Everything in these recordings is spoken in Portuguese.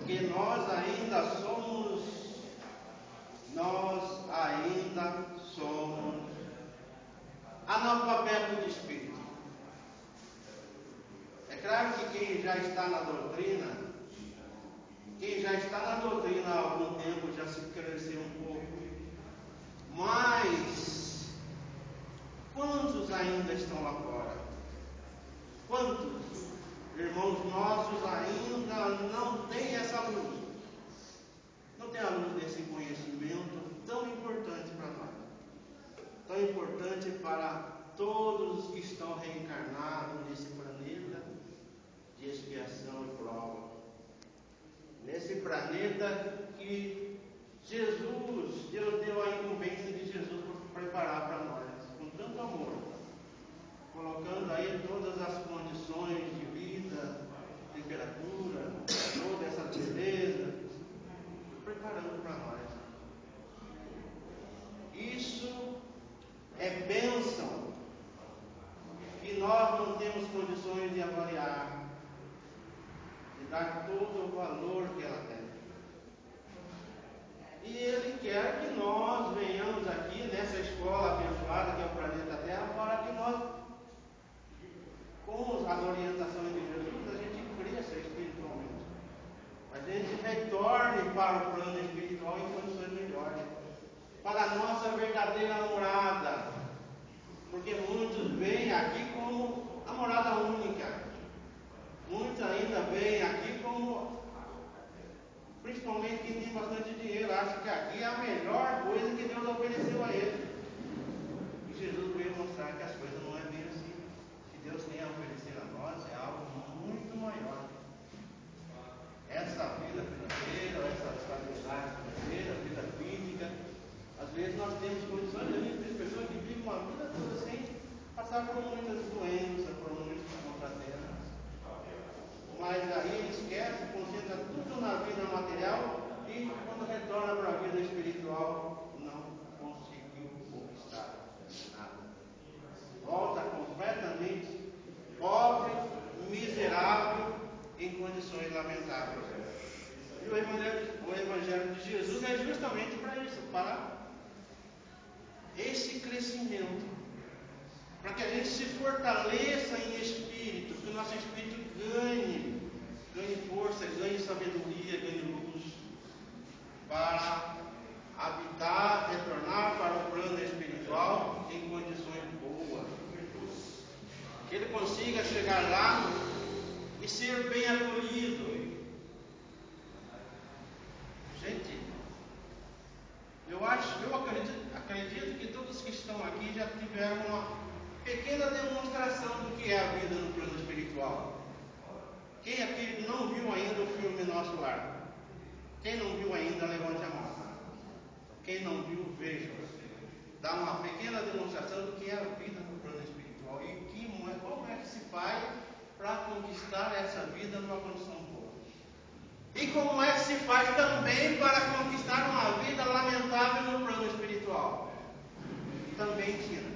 porque nós ainda somos analfabetos de espírito. É claro que quem já está na doutrina há algum tempo já se cresceu um pouco. Mas quantos ainda estão lá fora? Quantos irmãos nossos ainda não têm essa luz? Não tem a luz desse conhecimento tão importante para nós, tão importante para todos os que estão reencarnados nesse planeta de expiação e prova. Nesse planeta que Deus deu a incumbência de Jesus para preparar para nós, com tanto amor, colocando aí todas as condições de vida, temperatura, toda essa beleza, preparando para nós. Isso é bênção que nós não temos condições de avaliar, de dar todo o valor que ela tem. E Ele quer que nós venhamos aqui nessa escola abençoada que é o planeta Terra, para que nós, com as orientações de Jesus, a gente cresça espiritualmente. A gente retorne para o plano espiritual em condições melhores, para a nossa verdadeira morada. Porque muitos vêm aqui como a morada única. Muitos ainda vêm aqui como, principalmente quem tem bastante dinheiro, acha que aqui é a melhor coisa que Deus ofereceu a ele. E Jesus veio mostrar que as coisas não é bem assim. O que Deus tem a oferecer a nós é algo muito maior. Essa vida financeira, essa estabilidade financeira, vida física, às vezes nós temos condições, a gente tem pessoas que vivem uma vida toda sem passar por muitas doenças, por muitos contratempos. Mas aí ele esquece, concentra tudo na vida material e quando retorna para a vida espiritual não conseguiu conquistar nada. Volta completamente pobre, miserável, em condições lamentáveis. E o Evangelho de Jesus é justamente para isso, para esse crescimento, para que a gente se fortaleça em espírito, que o nosso espírito ganhe força, ganhe sabedoria, ganhe luz, para habitar, retornar para o plano espiritual em condições boas, que ele consiga chegar lá e ser bem acolhido. Gente, eu acredito que todos que estão aqui já tiveram uma pequena demonstração do que é a vida no plano espiritual. Quem aqui não viu ainda o filme Nosso Lar? Quem não viu ainda, levante a mão. Quem não viu, veja. Dá uma pequena demonstração do que é a vida no plano espiritual e como é que se faz para conquistar essa vida numa condição boa. E como é que se faz também para conquistar uma vida lamentável no plano espiritual. Também ensina.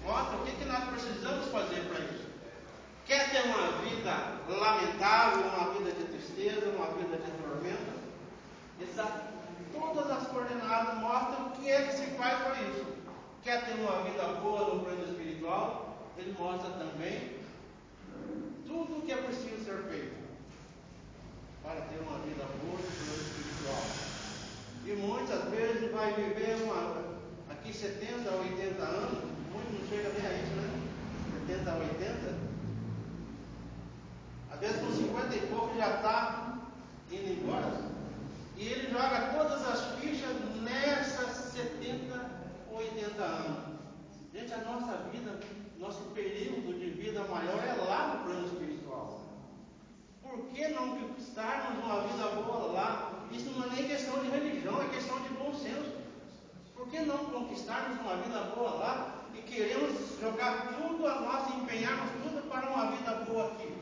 Mostra o que nós precisamos fazer para isso. Quer ter uma vida lamentável, uma vida de tristeza, uma vida de tormento? Todas as coordenadas mostram o que é que se faz para isso. Quer ter uma vida boa no plano espiritual? Ele mostra também tudo o que é preciso ser feito para ter uma vida boa no plano espiritual. E muitas vezes vai viver aqui 70 a 80 anos, muito não chega nem a isso, né? 70 a 80. Às vezes com 50 e pouco já está indo embora. E ele joga todas as fichas nessas 70 ou 80 anos. Gente, a nossa vida, nosso período de vida maior é lá no plano espiritual. Por que não conquistarmos uma vida boa lá? Isso não é nem questão de religião, é questão de bom senso. Por que não conquistarmos uma vida boa lá e queremos jogar tudo a nós e empenharmos tudo para uma vida boa aqui?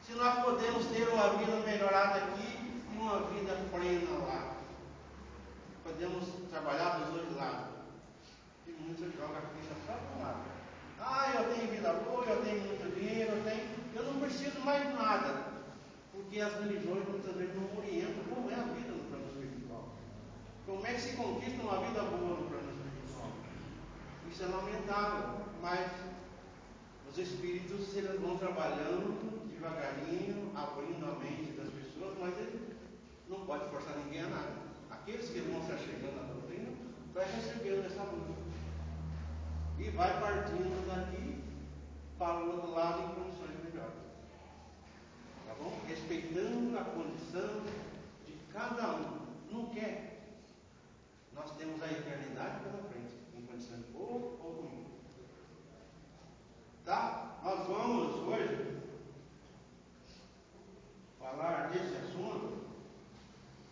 Se nós podemos ter uma vida melhorada aqui e uma vida plena lá. Podemos trabalhar dos dois lados. E muitos jogam a ficha só para um lado. Eu tenho vida boa, eu tenho muito dinheiro, eu não preciso mais nada. Porque as religiões evangélicos muitas vezes não orientam como é a vida no plano espiritual. Como é que se conquista uma vida boa no plano espiritual? Isso é lamentável, mas os espíritos eles vão trabalhando devagarinho, abrindo a mente das pessoas, mas ele não pode forçar ninguém a nada. Aqueles que vão estar chegando à doutrina vai recebendo essa luz e vai partindo daqui para o outro lado em condições melhores. Tá bom? Respeitando a condição de cada um. Não quer? Nós temos a eternidade pela frente, em condições boas ou ruins. Tá? Nós vamos hoje falar desse assunto.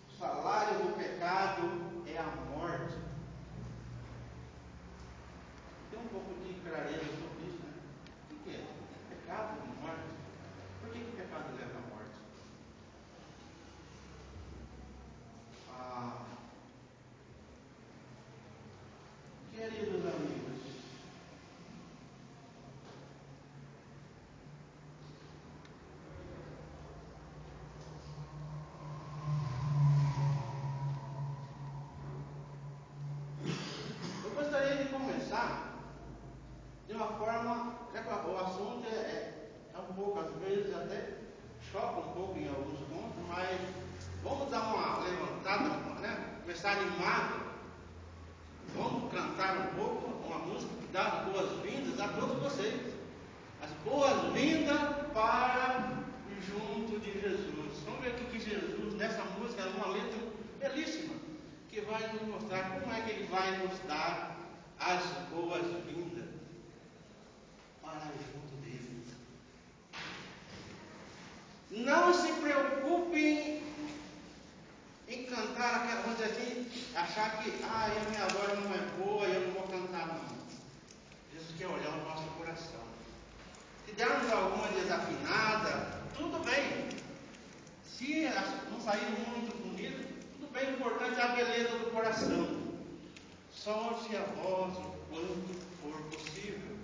O salário do pecado é a morte. Tem um pouco de clareza sobre isso, né? O que é? Pecado e morte. Por que o pecado leva à morte? Queridos amigos, eu gostaria de começar de uma forma, já que o assunto é um pouco, às vezes até choca um pouco em alguns pontos, mas vamos dar uma levantada, né? Começar animado. Vamos cantar um pouco uma música que dá as boas-vindas a todos vocês. As boas-vindas para junto de Jesus. Vamos ver o que Jesus, nessa música, é uma letra belíssima, que vai nos mostrar como é que Ele vai nos dar as boas-vindas para junto dele. Não se preocupem em cantar aquela, vamos dizer assim, achar que a minha voz não é boa e eu não vou cantar não. Jesus quer olhar o nosso coração. Se dermos alguma desafinada, tudo bem. Se não sair muito bonito, tudo bem. O importante é a beleza do coração. Solte a voz o quanto for possível.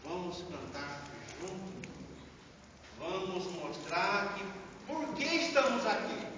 Vamos cantar juntos. Vamos mostrar que por que estamos aqui.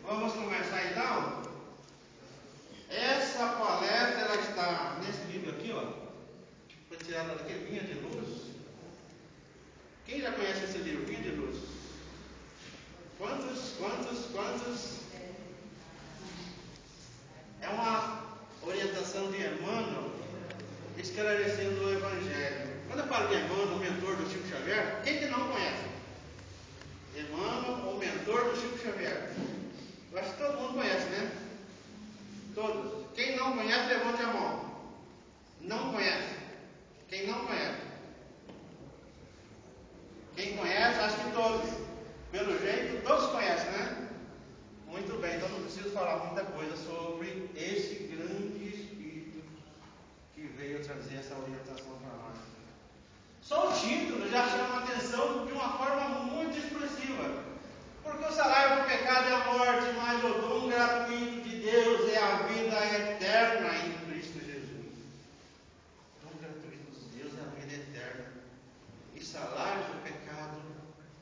Vamos começar então? Essa palestra ela está nesse livro aqui, ó. Foi tirada daquele Vinha de Luz. Quem já conhece esse livro, Vinha de Luz? Quantos? É uma orientação de Emmanuel esclarecendo o Evangelho. Quando eu falo de Emmanuel, o mentor do Chico Xavier, quem que não conhece? Emmanuel, o mentor do Chico Xavier. Eu acho que todo mundo conhece, né? Todos. Quem não conhece, levante a mão. Não conhece. Quem não conhece? Quem conhece, acho que todos. Pelo jeito, todos conhecem, né? Muito bem, então não preciso falar muita coisa sobre esse grande espírito que veio trazer essa orientação para nós. Só o título já chama a atenção de uma forma muito expressiva. Porque o salário do pecado é a morte, mas o dom gratuito de Deus é a vida eterna em Cristo Jesus. O dom gratuito de Deus é a vida eterna. E salário do pecado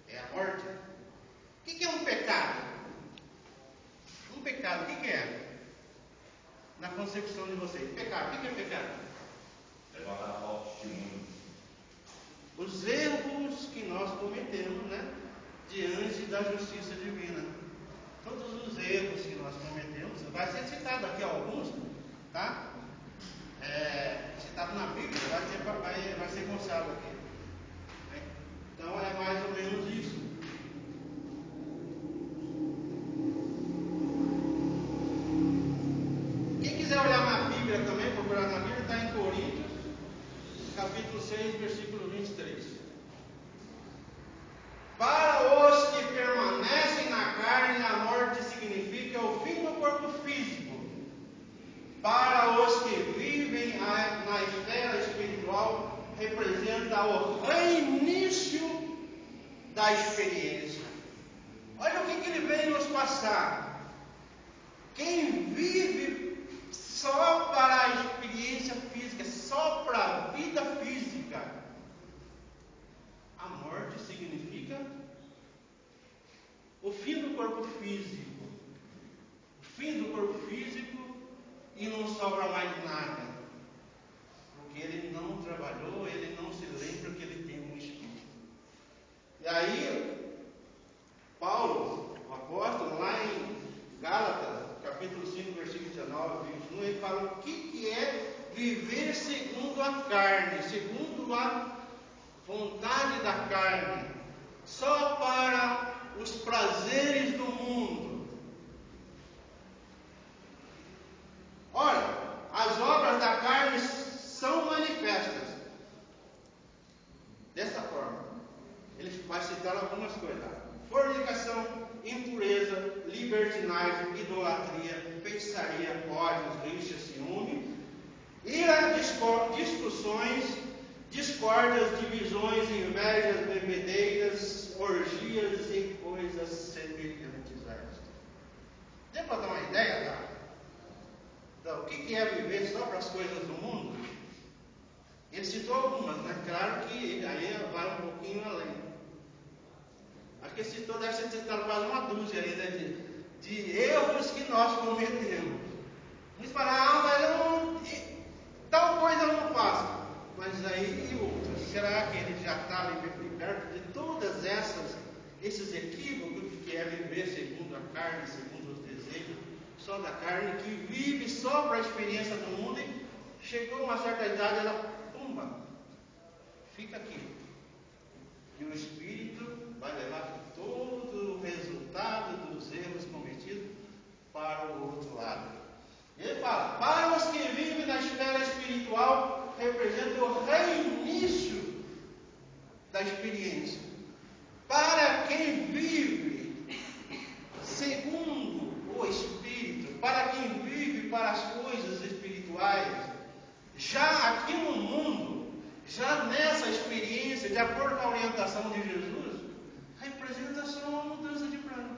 é a morte. O que é um pecado? Um pecado, o que é? Na concepção de vocês. Pecado, o que é pecado? Levar ao testemunho. Os erros que nós cometemos, né? Diante da justiça divina. Todos os erros que nós cometemos, vai ser citado aqui alguns, tá? Citado na Bíblia, vai ser mostrado aqui. Então é mais ou menos isso. Quem quiser olhar na Bíblia também, procurar na Bíblia, está em Coríntios, capítulo 6, versículo 23. Para os que permanecem na carne, a morte significa o fim do corpo físico. Para os que vivem na esfera espiritual, representa o reinício da experiência. Olha o que ele vem nos passar. Quem vive só para a experiência física, só para a vida física, a morte significa o fim do corpo físico. O fim do corpo físico e não sobra mais nada. Porque ele não trabalhou, ele não se lembra que ele tem um espírito. E aí, Paulo, o apóstolo, lá em Gálatas, capítulo 5, versículo 19 e 21, ele fala o que é viver segundo a carne, segundo a vontade da carne, só para os prazeres do mundo. Ora, as obras da carne são manifestas. Dessa forma, ele vai citar algumas coisas: fornicação, impureza, libertinagem, idolatria, feitiçaria, ódios, rixas, ciúme, ira, discussões, discórdias, divisões, invejas, bebedeiras, orgias e coisas semelhantes a esta. Deu para dar uma ideia, tá? Então, o que é viver só para as coisas do mundo? Ele citou algumas, né? Claro que aí vai um pouquinho além. Acho que ele citou, deve ser citado quase uma dúzia aí, né? De erros que nós cometemos. Muitos falam, mas eu não, tal coisa eu não faço. Mas aí e outras, será que ele já está liberto de todas esses equívocos que é viver segundo a carne, segundo os desejos só da carne, que vive só para a experiência do mundo, e chegou uma certa idade, ela, pumba, fica aqui. E o Espírito vai levar todo o resultado dos erros cometidos para o outro lado. Ele fala, para os que vivem na esfera espiritual, representa o reinício da experiência. Para quem vive segundo o Espírito, para quem vive para as coisas espirituais, já aqui no mundo, já nessa experiência, de acordo com a orientação de Jesus, representa só uma mudança de plano,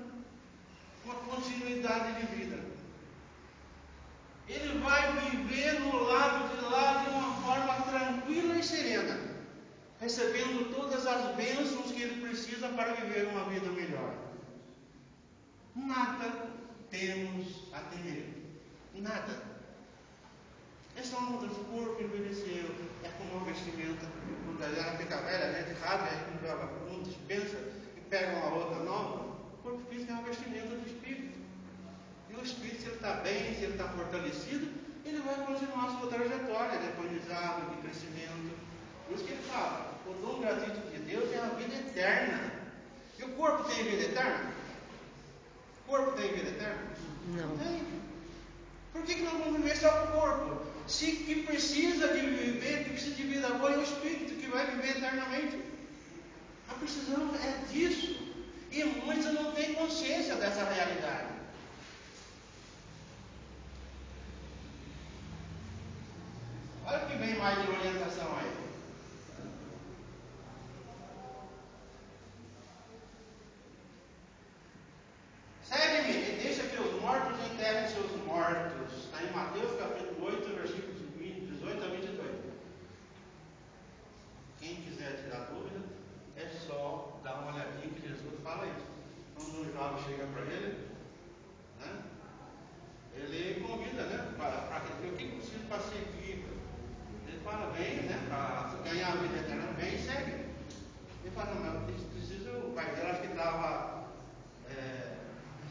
uma continuidade de vida. Ele vai viver no lado de lá de uma forma tranquila e serena, recebendo todas as bênçãos que ele precisa para viver uma vida melhor. Nada temos a temer. Nada. É só uma mudança. O corpo envelheceu. É como uma vestimenta. Quando a galera fica velha, a gente rasga, dispensa e pega uma outra nova. O corpo físico é uma vestimenta do espírito. E o espírito, se ele está bem, se ele está fortalecido, ele vai continuar a sua trajetória de aprendizado, de crescimento. Por isso que ele fala, o dom gratuito de Deus é a vida eterna. E o corpo tem vida eterna? O corpo tem vida eterna? Não. Tem. Por que nós vamos viver só com o corpo? Se que precisa de viver, que precisa de vida boa, é o espírito que vai viver eternamente. A precisão é disso. E muitos não têm consciência dessa realidade. Olha o que vem mais de orientação aí. Segue-me e deixa que os mortos enterrem seus mortos. Está em Mateus capítulo 8, versículos 18 a 22. Quem quiser tirar dúvida, é só dar uma olhadinha que Jesus fala isso. Quando um jovem chega para ele, né, ele convida, né, para dizer o que precisa para seguir. Ele fala, vem, né, para ganhar a vida eterna, vem e segue. Ele fala, não, mas precisa, o pai dele acho que estava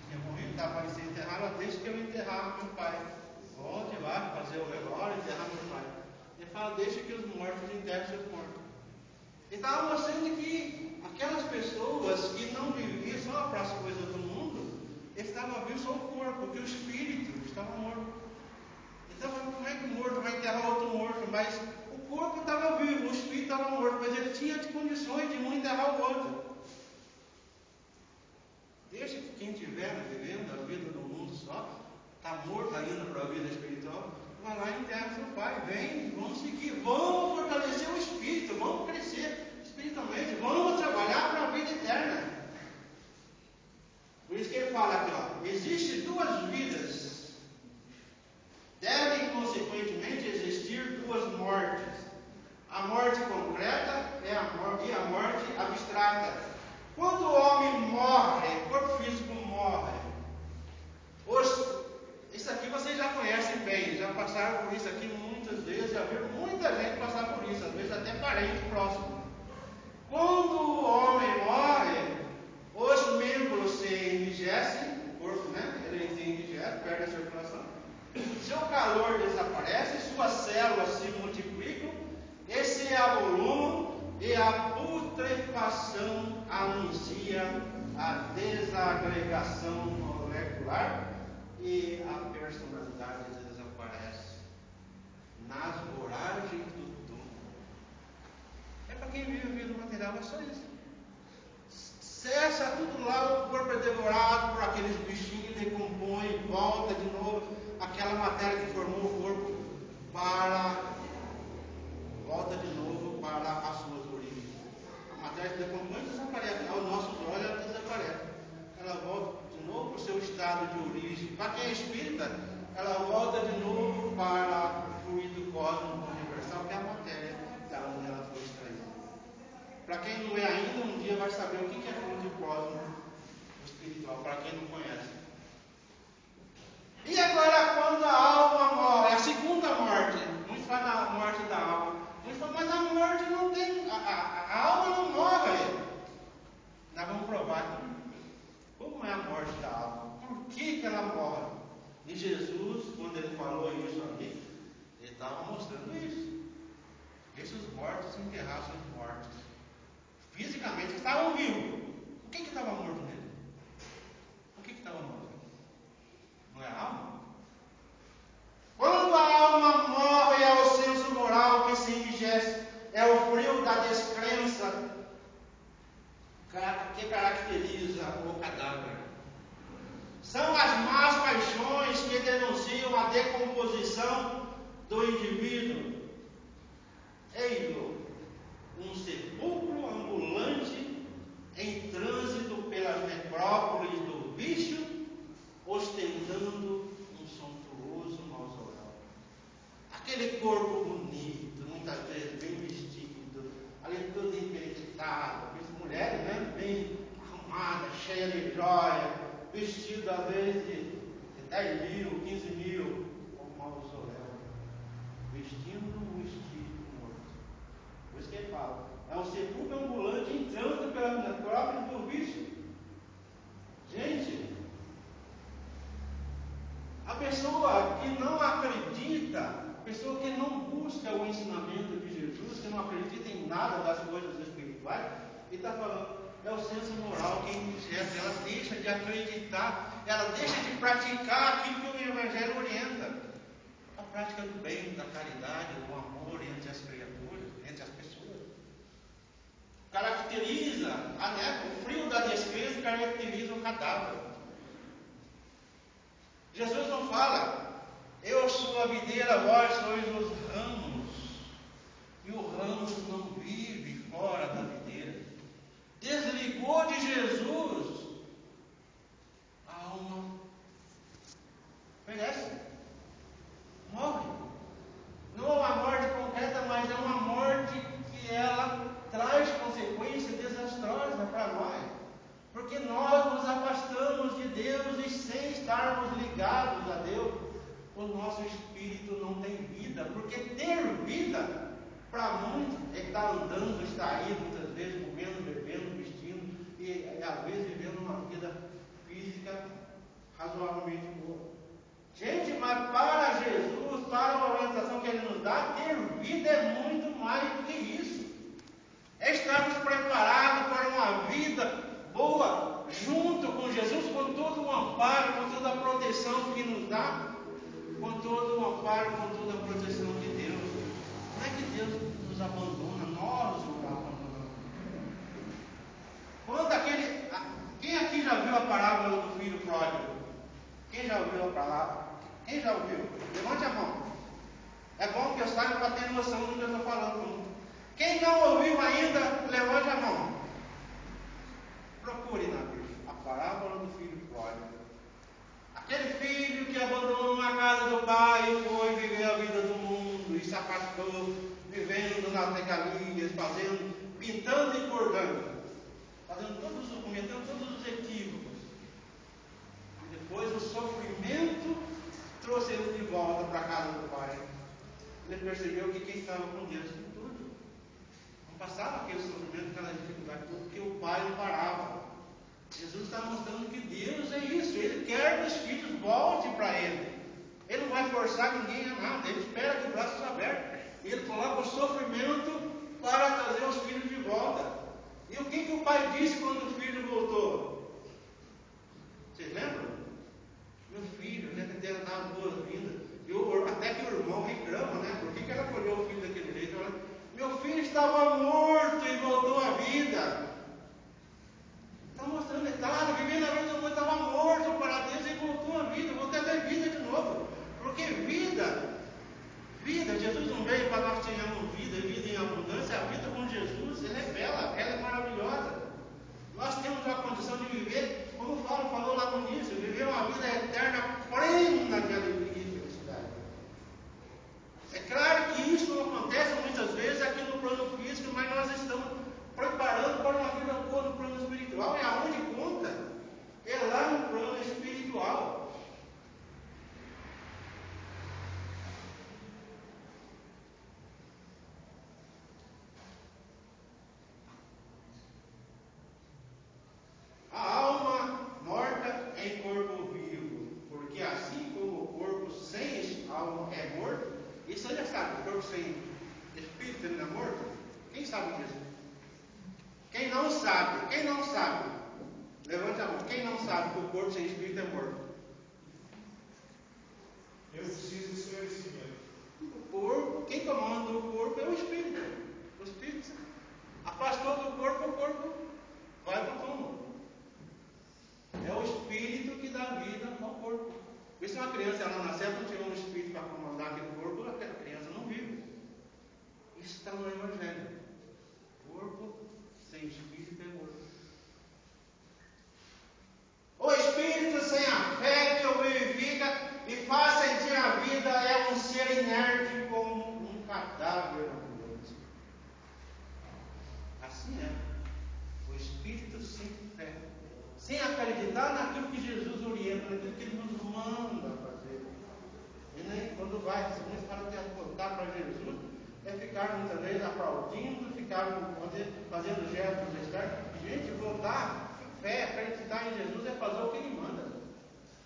tinha morrido, estava para ser enterrado, ela deixa que eu enterrar meu pai. Volte lá, fazer o velório, enterrar meu pai. Ele fala, deixa que os mortos enterrem seus mortos. Ele estava mostrando que aquelas pessoas que não viviam só para as coisas do mundo, eles estavam vivendo só o corpo, porque o espírito estava morto. Então, como é que o morto vai enterrar outro morto? Mas o corpo estava vivo, o espírito estava morto, mas ele tinha condições de um enterrar o outro. Deixa que quem estiver vivendo a vida do mundo só, está morto ainda para a vida espiritual, vai lá e enterra seu pai. Vem, vamos seguir, vamos fortalecer o espírito, vamos crescer espiritualmente, vamos trabalhar para a vida eterna. Por isso que ele fala aqui, ó, existem duas vidas. Devem, consequentemente, existir duas mortes. A morte concreta e a morte abstrata. Quando o homem morre, o corpo físico morre. Isso aqui vocês já conhecem bem, já passaram por isso aqui muitas vezes, já viram muita gente passar por isso, às vezes até parente próximo. Quando o homem morre, os membros se enrijecem, o corpo, né? Ele se enrijece, perde a circulação. Seu calor desaparece, suas células se multiplicam, e se avolumam, e a putrefação anuncia a desagregação molecular e a personalidade desaparece nas voragens do túmulo. É para quem vive a vida material, é só isso. Cessa tudo lá, o corpo é devorado por aqueles bichinhos que decompõem, volta de novo aquela matéria que formou o corpo volta de novo para as suas origens. A matéria que decompõe desaparece, aos nossos olhos ela desaparece. Ela volta de novo para o seu estado de origem. Para quem é espírita, ela volta de novo para o fluido cósmico universal, que é a matéria da onde ela foi extraída. Para quem não é ainda, um dia vai saber o que é fluido cósmico espiritual, para quem não conhece. E agora, quando a alma morre, a segunda morte, muitos falam da morte da alma, muitos falam, mas a morte não tem, a alma não morre. Nós vamos provar aqui como é a morte da alma, por que ela morre. E Jesus, quando ele falou isso ali, ele estava mostrando isso. Deixa os mortos enterrar seus mortos. Fisicamente estavam vivos. O que estava morto nele? O que estava morto? Não é a alma? Quando a alma morre, é o senso moral que se enrijece, é o frio da descrença que caracteriza o cadáver. São as más paixões que denunciam a decomposição do indivíduo. Eis-lo, um sepulcro ambulante em trânsito pelas necrópolis do vício, ostentando um somptuoso mausoléu. Aquele corpo bonito, muitas vezes bem vestido, ali todo emperequitado, mulheres, né, bem arrumadas, cheias de joia, vestido às vezes de 10 mil, 15 mil, como mausoléu, vestindo um espírito morto. Por isso que ele fala, é um sepulcro ambulante entrando pelas necrópolis do vício. Gente, a pessoa que não acredita, a pessoa que não busca o ensinamento de Jesus, que não acredita em nada das coisas espirituais, ele está falando, é o senso moral que enrijece, ela deixa de acreditar, ela deixa de praticar aquilo que o Evangelho orienta. A prática do bem, da caridade, do amor entre as criaturas, entre as pessoas. Caracteriza, o frio da descrença caracteriza o cadáver. Jesus não fala, eu sou a videira, vós sois os ramos. E o ramo não vive fora da videira. Desligou de Jesus, a alma perece, morre. Não é uma morte concreta, mas é uma morte que ela traz consequências desastrosas para nós. Porque nós nos afastamos de Deus e sem estarmos ligados a Deus, o nosso espírito não tem vida. Porque ter vida, para muitos, é estar andando, distraído, muitas vezes comendo, bebendo, vestindo, e às vezes vivendo uma vida física razoavelmente boa. Gente, mas para Jesus, para a orientação que Ele nos dá, ter vida é muito mais do que isso. É estarmos preparados para uma vida boa, junto com Jesus, com todo o amparo, com toda a proteção que nos dá, com todo o amparo, com toda a proteção de Deus. Não é que Deus nos abandona, nós o abandonamos. Quem aqui já viu a parábola do filho pródigo? Quem já ouviu a palavra? Quem já ouviu? Levante a mão. É bom que eu saiba para ter noção do que eu estou falando. Quem não ouviu ainda, levante a mão. Procure na Bíblia a parábola do filho pródigo. Aquele filho que abandonou a casa do pai e foi viver a vida do mundo e se afastou, vivendo nas regalias, pintando e bordando, cometendo todos os equívocos. E depois o sofrimento trouxe ele de volta para a casa do pai. Ele percebeu que quem estava com Deus em tudo. Não passava aquele sofrimento, aquela dificuldade, porque o pai não parava. Jesus está mostrando que Deus é isso. Ele quer que os filhos voltem para Ele. Ele não vai forçar ninguém a nada. Ele espera de braços abertos. Ele coloca o sofrimento para trazer os filhos de volta. E o que o pai disse quando o filho voltou? Vocês lembram? Meu filho, né, que deve dar boas-vindas. Até que o irmão reclama, né? Por que ela colheu o filho daquele jeito? Ela, meu filho estava morto e voltou à vida. Está mostrando, estava vivendo a vida do mundo, estava morto para Deus e voltou à vida. Voltou a ter vida de novo. Porque vida, Jesus não veio para nós tenhamos vida em abundância. A vida com Jesus, ela é bela, ela é maravilhosa. Nós temos a condição de Você já sabe, o corpo sem espírito ele não é morto? Quem sabe disso? Quem não sabe? Levante a mão. Quem não sabe que o corpo sem espírito é morto? Eu preciso desse esclarecimento. O corpo, quem comanda o corpo é o espírito. O espírito afastou do corpo, o corpo vai para o túmulo. É o espírito que dá vida ao corpo. Por isso, uma criança, ela nasce, ela não tiver um espírito para comandar aquele corpo, aquela criança não vive. Isso está no Evangelho. Corpo sem espírito é morto. O espírito sem a fé que o vivifica e faz sentir a vida é um ser inerte como um cadáver ambulante. Assim é. O espírito sem fé, sem acreditar naquilo que Jesus orienta, naquilo que Ele nos manda fazer. E nem quando vai, para te apontar para Jesus, é ficar muitas vezes aplaudindo, ficar fazendo gestos externos. Gente, voltar fé, acreditar em Jesus é fazer o que Ele manda.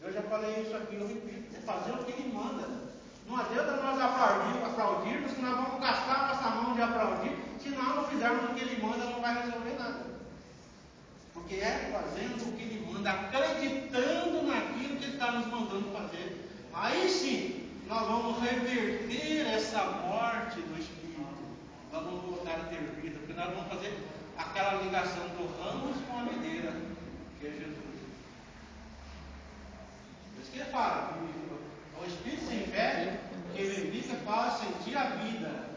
Eu já falei isso aqui, eu repito, é fazer o que Ele manda. Não adianta nós aplaudirmos, que nós vamos gastar a nossa mão de aplaudir, se nós não fizermos o que Ele manda, não vai resolver nada. Porque é fazendo o que Ele manda, acreditando naquilo que Ele está nos mandando fazer. Aí sim, nós vamos reverter essa morte do Espírito. Nós vamos voltar a ter vida, porque nós vamos fazer aquela ligação do ramos com a videira, que é Jesus. Por isso que Ele fala, o Espírito sem fé, que vivifica, faz sentir a vida.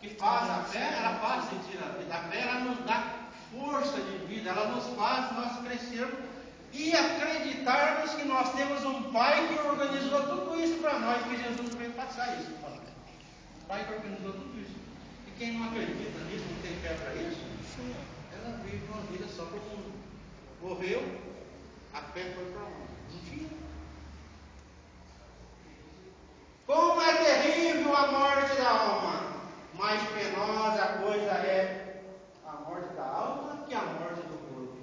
Que faz a fé, ela faz sentir a vida. A fé, ela nos dá força de vida, ela nos faz nós crescermos e acreditarmos que nós temos um Pai que organizou tudo isso para nós, que Jesus veio passar isso para nós. O Pai que organizou tudo isso. E quem não acredita nisso, não tem fé para isso, ela vive uma vida só para o mundo. Morreu, a fé foi para onde? Mentira. Como é terrível a morte da alma, mais penosa a coisa é a morte da alma que a morte do corpo. O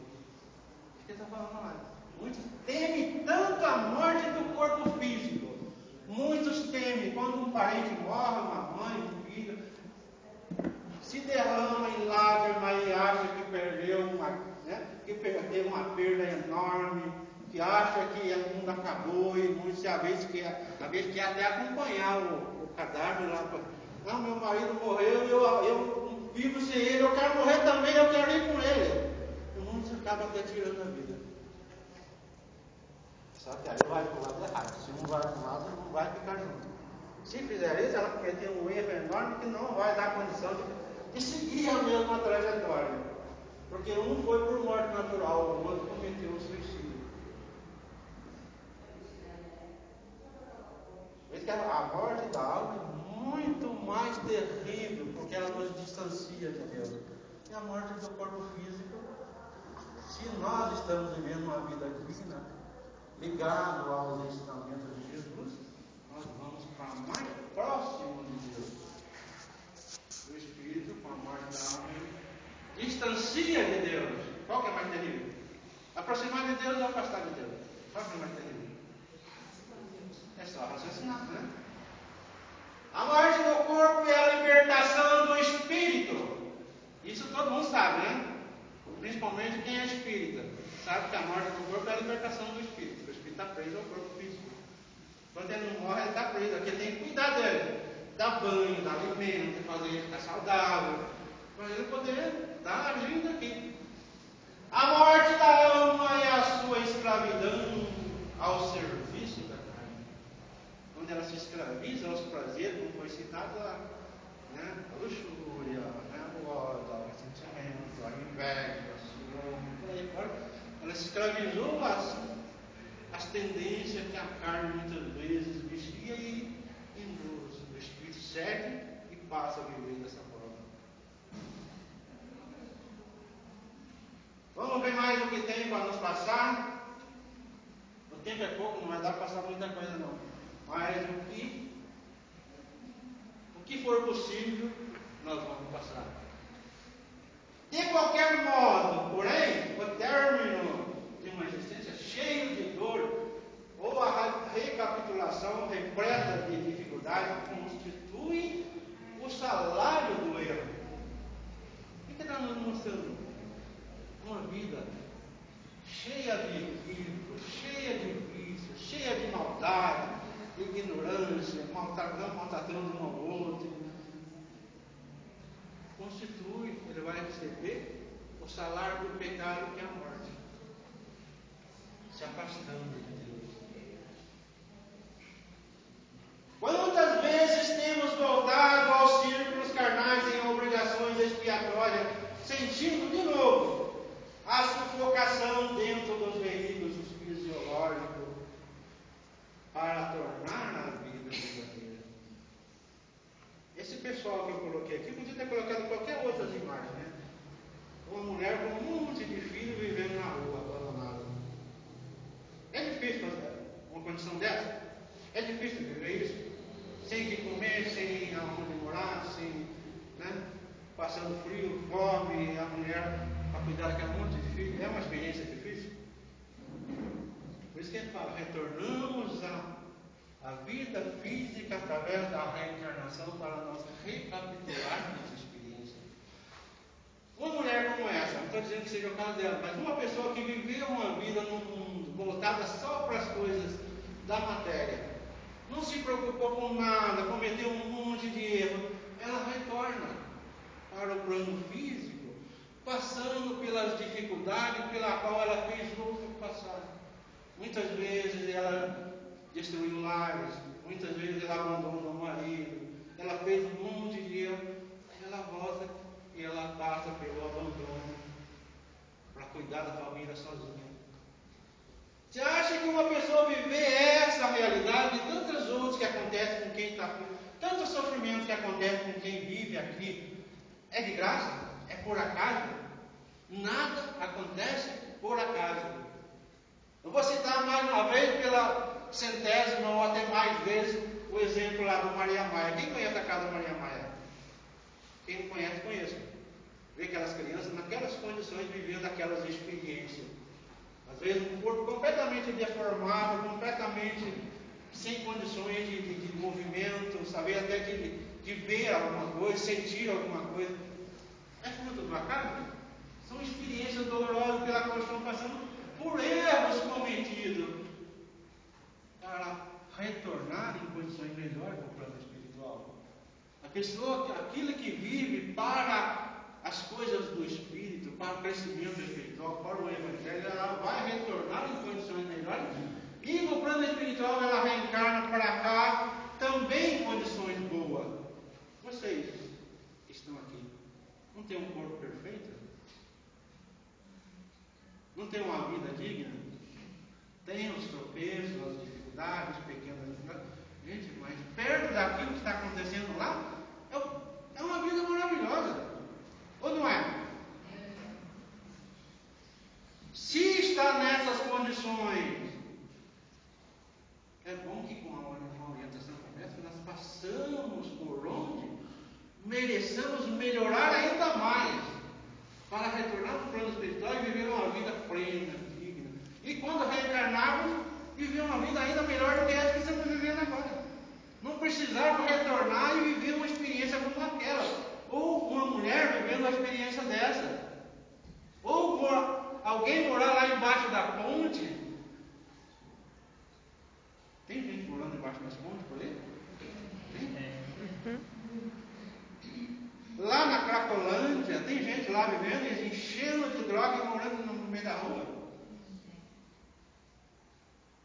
que está falando lá? Muitos temem tanto a morte do corpo físico. Muitos temem quando um parente morre, uma mãe, um filho, se derrama em lágrimas e acha que perdeu uma perda enorme, que acha que o mundo acabou, e muitos às vezes quer até acompanhar o cadáver lá. Não, meu marido morreu, eu vivo sem ele, eu quero morrer também, eu quero ir com ele. O mundo acaba até tirando a vida. Só que aí vai para o lado errado. Se um vai para um lado, não vai ficar junto. Se fizer isso, ela tem um erro enorme que não vai dar condição de seguir a mesma trajetória. Porque um foi por morte natural, o outro cometeu um suicídio. A morte da alma é muito mais terrível, porque ela nos distancia de Deus. E a morte do corpo físico, se nós estamos vivendo uma vida digna, ligado aos ensinamentos de Jesus, nós vamos para mais próximo de Deus. O Espírito, com a morte da alma, distancia de Deus. Qual que é mais terrível? Aproximar de Deus ou afastar de Deus? Qual que é mais terrível? É só raciocinar, né? A morte do corpo é a libertação do espírito. Isso todo mundo sabe, né? Principalmente quem é espírita. Sabe que a morte do corpo é a libertação do espírito. O espírito está preso ao corpo físico. Quando ele não morre, ele está preso. Aqui ele tem que cuidar dele. Dar banho, dar alimento, fazer ele ficar saudável. Para ele poder estar agindo aqui. A morte da alma é a sua escravidão ao serviço da carne. Quando ela se escraviza aos prazeres, como foi citado lá, né? A luxúria, né? O ódio, o ressentimento, a inveja, a ciúme, por aí fora. Ela se escravizou as tendências que a carne muitas vezes vigia e induz. O Espírito segue e passa a viver dessa forma. Vamos ver mais o que tem para nos passar. O tempo é pouco, não vai dar para passar muita coisa não. Mas o que for possível, nós vamos passar. De qualquer modo, porém, o término de uma existência cheia de dor ou a recapitulação repleta de dificuldade constitui mostrando uma vida cheia de equívocos, cheia de vícios, cheia de maldade, ignorância, maltratando um ao outro, constitui, ele vai receber o salário do pecado, que é a morte, se afastando de Deus. Quantas vezes temos voltado aos círculos carnais em obrigações expiatórias, sentindo de novo a sufocação dentro dos veículos fisiológicos para tornar a vida verdadeira. Esse pessoal que eu coloquei aqui, podia ter colocado qualquer outra imagem, né? Uma mulher com um monte de filhos vivendo na rua, abandonada. É difícil fazer uma condição dessa? É difícil viver isso? Sem o que comer, sem aonde morar, sem, né? Passando frio, fome, a mulher para cuidar daquele monte de filhos. É uma experiência difícil? Por isso que ele fala, retornamos à vida física através da reencarnação para nós recapitularmos essa experiência. Uma mulher como essa, não estou dizendo que seja o caso dela, mas uma pessoa que viveu uma vida no mundo voltada só para as coisas da matéria, não se preocupou com nada, cometeu um monte de erros, ela retorna para o plano físico, passando pelas dificuldades pela qual ela fez outro passar. Muitas vezes ela destruiu lares, muitas vezes ela abandonou o marido, ela fez um monte de erros, ela volta e ela passa pelo abandono para cuidar da família sozinha. Você acha que uma pessoa viver essa realidade e tantas outras que acontecem com quem está aqui, tanto sofrimento que acontece com quem vive aqui, é de graça? É por acaso? Nada acontece por acaso. Eu vou citar mais uma vez, pela centésima ou até mais vezes, o exemplo lá do Maria Maia. Quem conhece a casa Maria Maia? Quem não conhece, conheça. Vê aquelas crianças naquelas condições vivendo aquelas experiências. Às vezes um corpo completamente deformado, completamente sem condições de movimento, saber até de ver alguma coisa, sentir alguma coisa. É fruto do acaso? São experiências dolorosas pela qual estão passando por erros cometidos para retornar em condições melhores no plano espiritual. A pessoa, aquilo que vive para as coisas do Espírito, para o crescimento espiritual, para o Evangelho, ela vai retornar em condições melhores. E no plano espiritual ela reencarna para cá também em condições boas. Vocês estão aqui, não tem um corpo perfeito? Não tem uma vida digna? Tem os tropeços, as dificuldades, pequenas dificuldades. Gente, mas perto daquilo que está acontecendo lá, é uma vida maravilhosa. Ou não é? Se está nessas condições, é bom que com a orientação correta nós passamos por onde mereçamos melhorar ainda mais, para retornar para o plano espiritual e viver uma vida plena, digna. E quando reencarnarmos, viver uma vida ainda melhor do que essa que estamos vivendo agora. Não precisarmos retornar e viver uma experiência como aquela. Ou uma mulher vivendo uma experiência dessa. Ou alguém morar lá embaixo da ponte. Tem gente morando embaixo das pontes por aí? Tem? Lá na Cracolândia, tem gente lá vivendo e enchendo de droga e morando no meio da rua.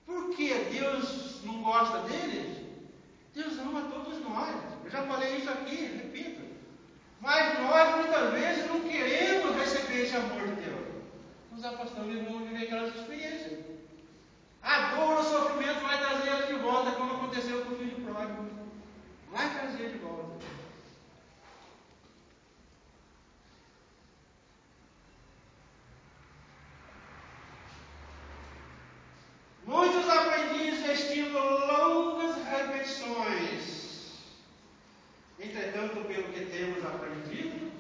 Por que Deus não gosta deles? Deus ama todos nós. Eu já falei isso aqui, repito. Mas nós, muitas vezes, não queremos receber esse amor de Deus. Nos afastamos e vamos viver aquelas experiências. A dor, o sofrimento vai trazer ele de volta, como aconteceu com o filho pródigo. Vai trazer de volta. Muitos aprendizes estimam longas repetições. Entretanto, pelo que temos aprendido,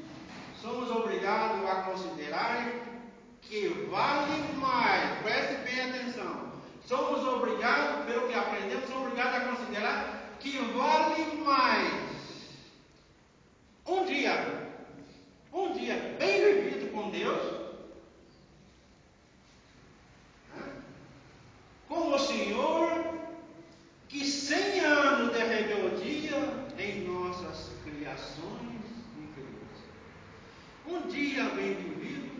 somos obrigados a considerar que vale mais. Preste bem atenção. Somos obrigados, pelo que aprendemos, somos obrigados a considerar que vale mais um dia bem vivido com ações inferiores. Um dia bem vivido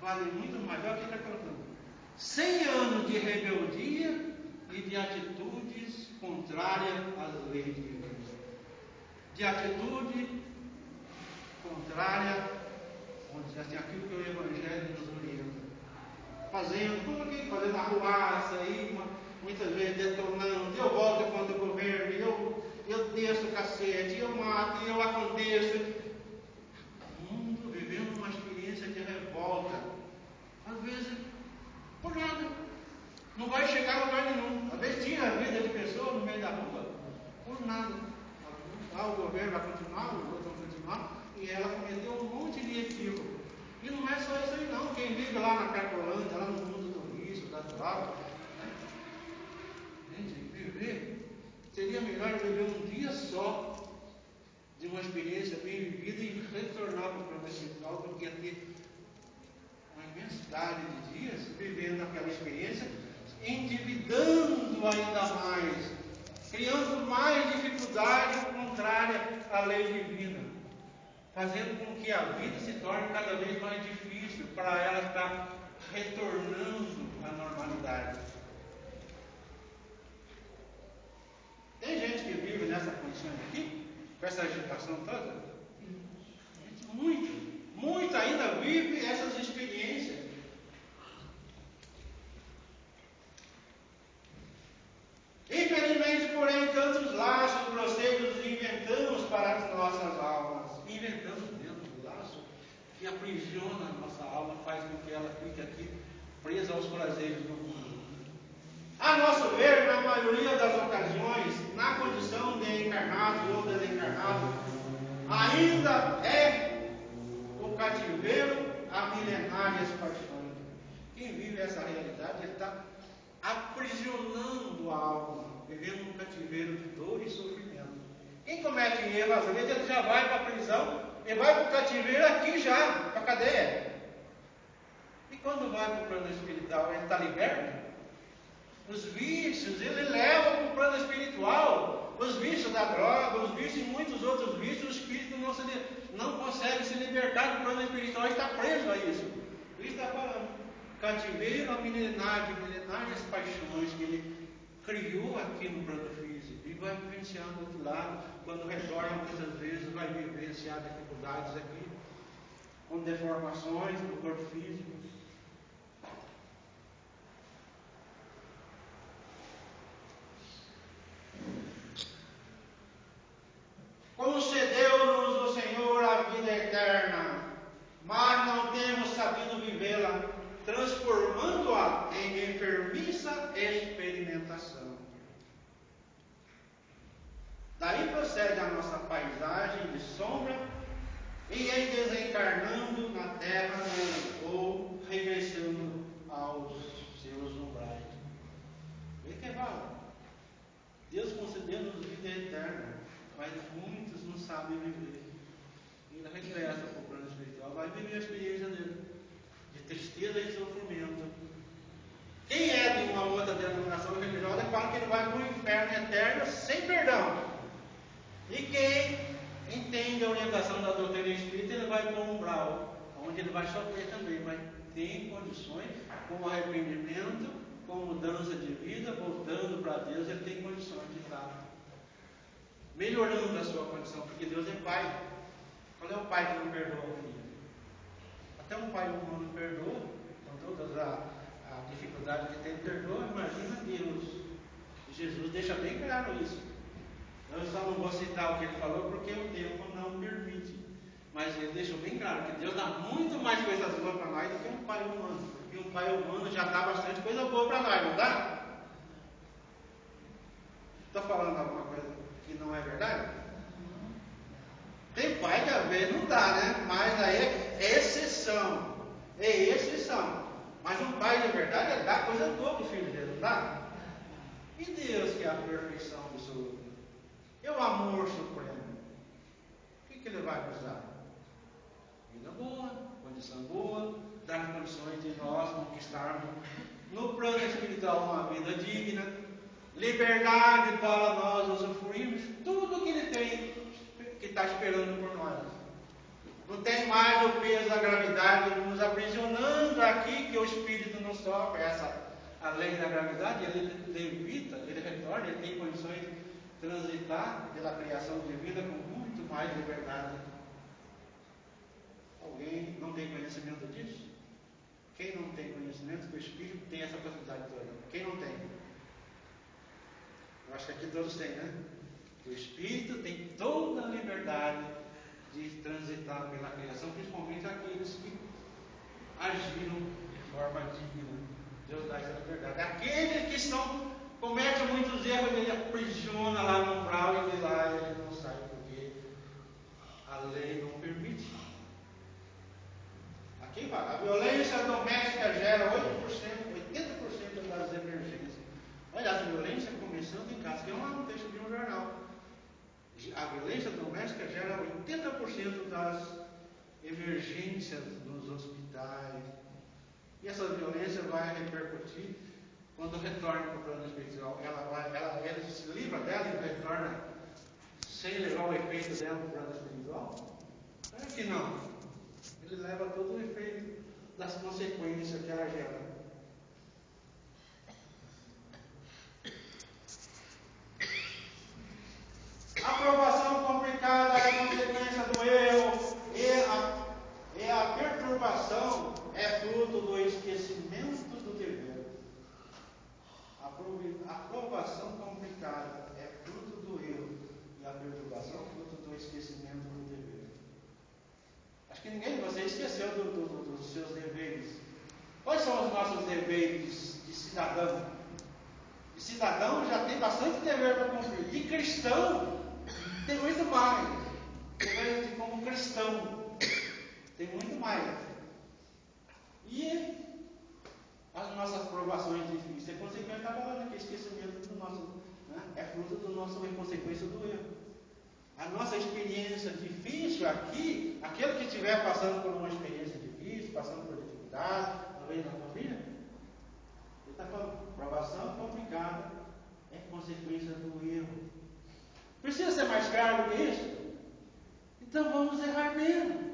vale muito mais. Olha o que está colocando. 100 anos de rebeldia e de atitudes contrárias às leis divinas. De atitude contrária, vamos dizer assim, aquilo que o Evangelho nos orienta. Fazendo arruaça aí, muitas vezes detonando, eu volto contra o governo, eu desço o cacete, eu mato, eu aconteço. O mundo vivendo uma experiência de revolta, às vezes por nada, não vai chegar a lugar nenhum. Às vezes tira a vida de pessoas no meio da rua, por nada. O governo vai continuar, os outros vão continuar, e ela cometeu um monte de equívoco. E não é só isso aí não, quem vive lá na Cracolândia, lá no mundo do vício, da droga, né? Gente, viver, seria melhor viver um dia só de uma experiência bem vivida e retornar para o plano espiritual do que ter uma imensidade de dias vivendo aquela experiência, endividando ainda mais, criando mais dificuldade contrária à lei divina, fazendo com que a vida se torne cada vez mais difícil para ela estar retornando à normalidade. Tem gente que vive nessa condição aqui, com essa agitação toda? Muito ainda vive essas experiências. Infelizmente, porém, tantos laços grosseiros inventamos para as nossas almas. Inventamos mesmo o laço que aprisiona a nossa alma, faz com que ela fique aqui presa aos prazeres do mundo. A nosso ver, na maioria das ocasiões, na condição de encarnado ou desencarnado, ainda é o cativeiro a milenárias paixões. Quem vive essa realidade está aprisionando a alma, vivendo um cativeiro de dor e sofrimento. Quem comete erro, às vezes, ele já vai para a prisão, ele vai para o cativeiro aqui já, para a cadeia. E quando vai para o plano espiritual, ele está liberto? Os vícios, ele leva para o plano espiritual, os vícios da droga, os vícios e muitos outros vícios, o espírito não consegue se libertar do plano espiritual e está preso a isso. Isso está falando. Cativeiro a milenárias paixões que ele criou aqui no plano físico e vai vivenciando do outro lado. Quando retorna, muitas vezes, vai vivenciar dificuldades aqui, com deformações no corpo físico. Concedeu-nos o Senhor a vida eterna, mas não temos sabido vivê-la, transformando-a em enfermiça experimentação. Daí procede a nossa paisagem de sombra e em desencarnando na terra ou regressando aos seus umbrais. Vê que vale. Deus concedeu-nos vida eterna, mas muitos não sabem viver. E ainda regressa para o plano espiritual, vai viver a experiência dele, de tristeza e sofrimento. Quem é de uma outra denominação religiosa fala que ele vai para o inferno eterno sem perdão. E quem entende a orientação da doutrina espírita, ele vai para o umbral, onde ele vai sofrer também, mas tem condições, com arrependimento, com mudança de vida, voltando para Deus, ele tem condições de estar melhorando a sua condição, porque Deus é Pai. Qual é o pai que não perdoa o filho? Até um pai humano perdoa, com toda a dificuldade que tem, perdoa, imagina Deus. Jesus deixa bem claro isso. Eu só não vou citar o que ele falou porque o tempo não permite. Mas ele deixou bem claro que Deus dá muito mais coisas boas para nós do que um pai humano. Porque um pai humano já dá bastante coisa boa para nós, não dá? Estou falando alguma coisa que não é verdade? Tem pai que às vezes não dá, né? Mas aí é exceção. É exceção. Mas um pai de verdade, ele dá coisa boa para o filho dele, não dá? E Deus, que é a perfeição absoluta, é o amor supremo, o que ele vai nos dar? Vida boa, condição boa, dar condições de nós conquistarmos no plano espiritual uma vida digna, liberdade para nós usufruirmos tudo que ele tem, que está esperando Não tem mais o peso da gravidade nos aprisionando aqui, que o espírito não sofre a lei da gravidade, ele levita, ele retorna, ele tem condições de transitar pela criação de vida com muito mais liberdade. Alguém não tem conhecimento disso? Quem não tem conhecimento que o espírito tem essa possibilidade toda? Quem não tem? Eu acho que aqui todos têm, né? O espírito tem toda a liberdade de transitar pela criação, principalmente aqueles que agiram de forma digna. Deus dá essa liberdade. Aqueles que cometem muitos erros, ele aprisiona lá no umbral e de lá ele não sai, porque a lei não permite. Aqui vai. A violência doméstica gera 80% das emergências. Olha, a violência começando em casa, que é um texto de um jornal. A violência doméstica gera 80% das emergências nos hospitais. E essa violência vai repercutir quando retorna para o plano espiritual. Ele se livra dela e retorna sem levar o efeito dela para o plano espiritual? É que não. Ele leva todo o efeito das consequências que ela gera. A aprovação complicada é a consequência do erro e a perturbação é fruto do esquecimento do dever. A aprovação complicada é fruto do erro e a perturbação é fruto do esquecimento do dever. Acho que ninguém de vocês esqueceu dos seus deveres. Quais são os nossos deveres de cidadão? De cidadão já tem bastante dever para cumprir. De cristão tem muito mais. Como cristão tem muito mais. E as nossas provações difíceis é consequência, está falando aqui, esquecimento do nosso, né? É fruto do nosso, é consequência do erro. A nossa experiência difícil aqui, aquele que estiver passando por uma experiência difícil, passando por dificuldade, talvez na família, ele está falando, provação complicada é consequência do erro. Precisa ser mais claro do que isso? Então vamos errar menos.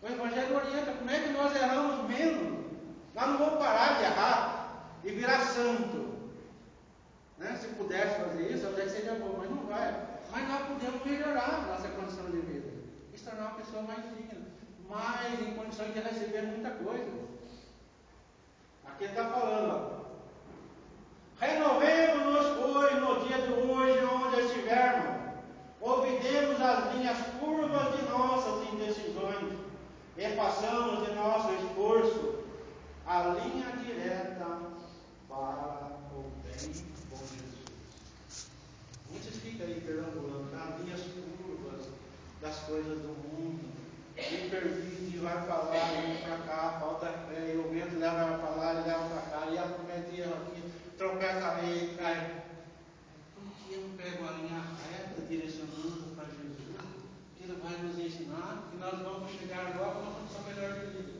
O Evangelho orienta como é que nós erramos menos. Nós não vamos parar de errar e virar santo. Né? Se pudesse fazer isso, até que seria bom, mas não vai. Mas nós podemos melhorar a nossa condição de vida. E se tornar uma pessoa mais digna, mais em condições de receber muita coisa. Aqui ele está falando, ó. Renovemos-nos, pois, no dia de hoje, onde estivermos. Ouvidemos as linhas curvas de nossas indecisões e passamos de nosso esforço a linha direta para o bem com Jesus. Muitos ficam aí perambulando nas linhas curvas das coisas do mundo, e permite, vai para lá, vem para cá, falta fé, e o vento leva para lá, e leva para cá, e a comete aqui, tropeça ali e cai. Por que eu não pego a linha reta direcionando para Jesus? Que Ele vai nos ensinar e nós vamos chegar logo numa condição melhor de vida.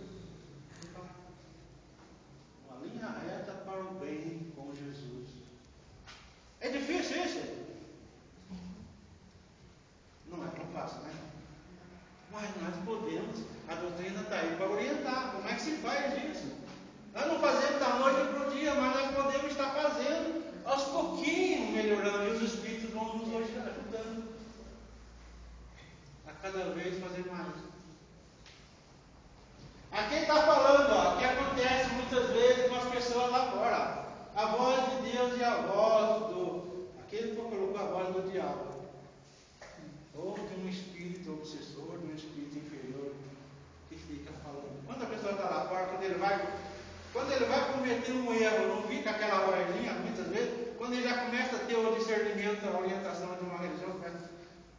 Uma linha reta para o bem com Jesus. É difícil isso? Não é tão fácil, né? Mas nós podemos, a doutrina está aí para orientar. Como é que se faz isso? Nós não fazemos da noite para o dia, mas nós podemos estar fazendo aos pouquinhos, melhorando, e os Espíritos vão nos ajudando a cada vez fazer mais. Aqui está falando, ó, que acontece muitas vezes com as pessoas lá fora. A voz de Deus e a voz do... Aquele que colocou a voz do diabo. Ou de um espírito obsessor, de um espírito inferior, que fica falando. Quando a pessoa está lá fora, quando ele vai cometer um erro, não fica aquela vozinha, muitas vezes, quando ele já começa a ter o discernimento, a orientação de uma religião,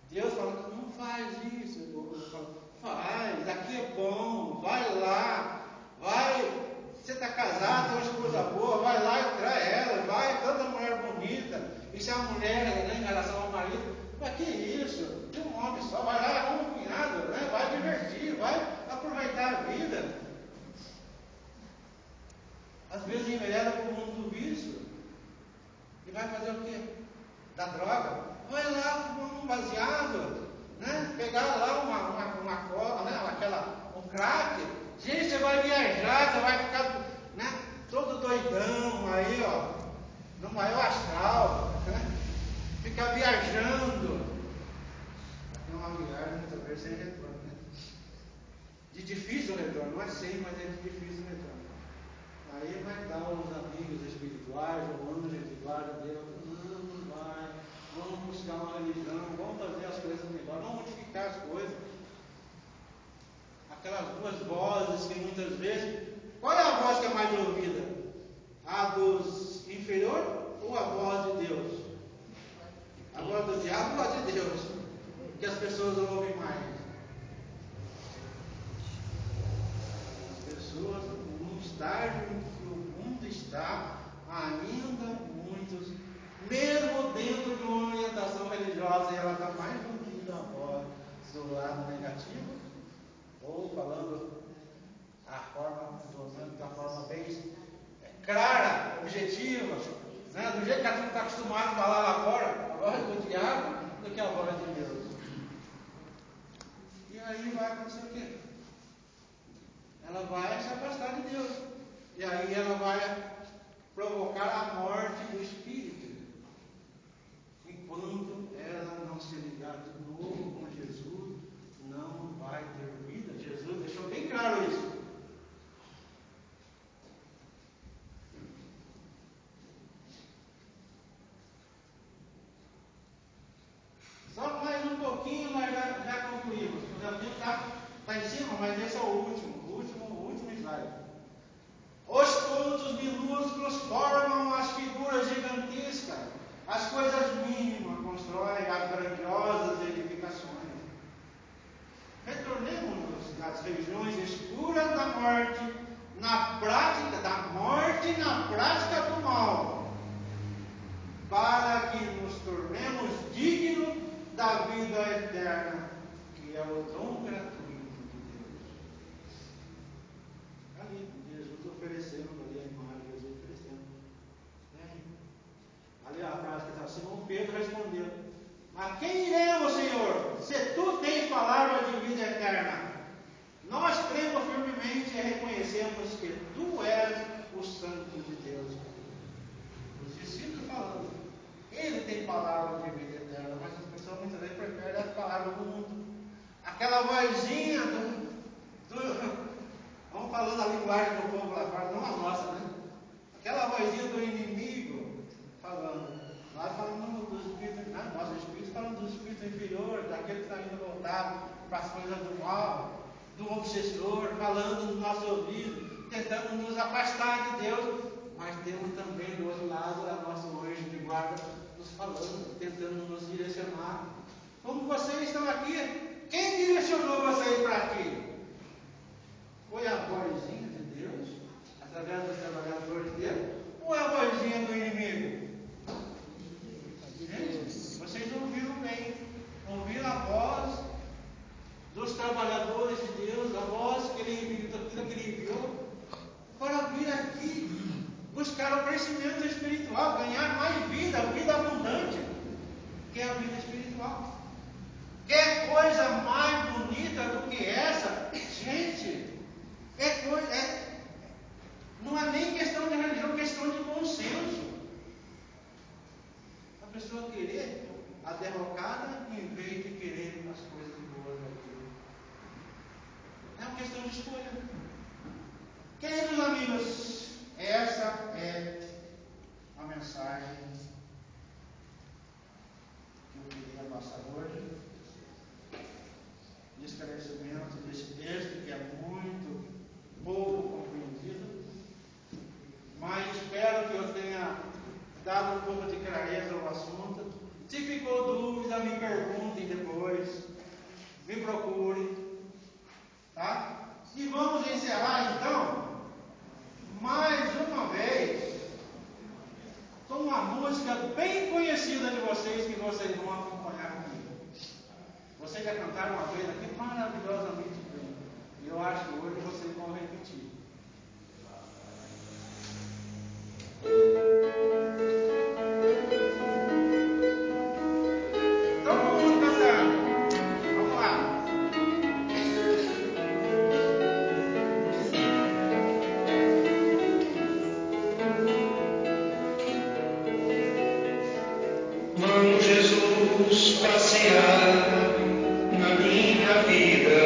Deus fala, não faz isso. Eu falo, faz, aqui é bom, vai lá, vai, você está casado, tem uma esposa boa, vai lá e trai ela, vai, tanta mulher bonita, e se a mulher, né, em relação ao marido, mas que isso? Tem um homem só, vai lá, arruma um cunhado, né? Vai divertir, vai aproveitar a vida. Às vezes envereda para o mundo do vício e vai fazer o quê? Da droga. Vai lá fumar um baseado, né? Pegar lá uma coca, craque. Gente, você vai viajar, você vai ficar, né, todo doidão aí, ó, no maior astral, né? Ficar viajando. É uma viagem muitas vezes sem retorno, né? De difícil retorno, não é sem, mas é de difícil retorno. Aí vai dar os amigos espirituais, ou anjos de glória a Deus, não vai, vamos buscar uma religião, vamos fazer as coisas melhor, vamos modificar as coisas. Aquelas duas vozes que muitas vezes, qual é a voz que é mais ouvida? A dos inferiores ou a voz de Deus? A voz do diabo ou a de Deus? Que as pessoas ouvem mais. As pessoas, num estágio que o mundo está, ainda muitos, mesmo dentro de uma orientação religiosa, ela está mais ouvida a voz do lado negativo, ou falando a forma bem clara, objetiva, né? Do jeito que a gente está acostumado a falar lá fora, a voz do diabo do que a voz de Deus. E aí vai acontecer o quê? Ela vai se afastar de Deus. E aí ela vai provocar a morte do espírito. Enquanto ela não se ligar de novo com Jesus, não vai ter vida. Jesus deixou bem claro isso. Só mais um pouquinho, nós já concluímos. O desafio está em cima, mas esse é o último slide. Os pontos minúsculos formam as figuras gigantescas. As coisas mínimas constroem as grandiosas edificações. Retornemos das regiões escuras da morte, na prática do mal, para que nos tornemos dignos da vida eterna, que é o dom gratuito de Deus. Ali, Jesus oferecendo, ali a imagem de Jesus oferecendo. Ali a frase que está, Simão Pedro respondeu: a quem iremos, Senhor, se tu tens palavra de vida eterna? Nós cremos firmemente e reconhecemos que tu és o Santo de Deus. Os discípulos falando, ele tem palavra de vida eterna, mas as pessoas muitas vezes preferem as palavras do mundo. Aquela vozinha vamos falando a linguagem do povo lá fora, não a nossa, né? Aquela vozinha do inimigo falando. Nós falamos dos espíritos, nossos espíritos falando dos espíritos inferiores, daquele que está indo voltado para as coisas do mal, do obsessor, falando no nosso ouvido, tentando nos afastar de Deus, mas temos também do outro lado a nosso anjo de guarda nos falando, tentando nos direcionar. Como vocês estão aqui, quem direcionou vocês para aqui? Foi a vozinha de Deus, através dos trabalhadores dele, ou é a vozinha do inimigo? Gente, vocês ouviram bem, ouviram a voz dos trabalhadores de Deus, a voz que ele enviou, para vir aqui, buscar o crescimento espiritual, ganhar mais vida, a vida abundante, que é a vida espiritual. Que coisa mais bonita do que essa? Gente, não é nem questão de religião, é questão de bom senso. A pessoa querer a derrocada em vez de querer as coisas boas daquilo. É uma questão de escolha. Queridos amigos, essa é a mensagem que eu queria passar hoje. De esclarecimento desse texto que é muito pouco compreendido, mas espero que eu tenha dado um pouco de clareza ao assunto. Se ficou dúvida, me perguntem depois, me procurem, tá? E vamos encerrar então, mais uma vez, com uma música bem conhecida de vocês, que vocês vão acompanhar comigo. Vocês já cantaram uma vez aqui maravilhosamente bem. E eu acho que hoje vocês vão repetir. Todo mundo cantando. Vamos lá. Vamos, Jesus, passear na minha vida.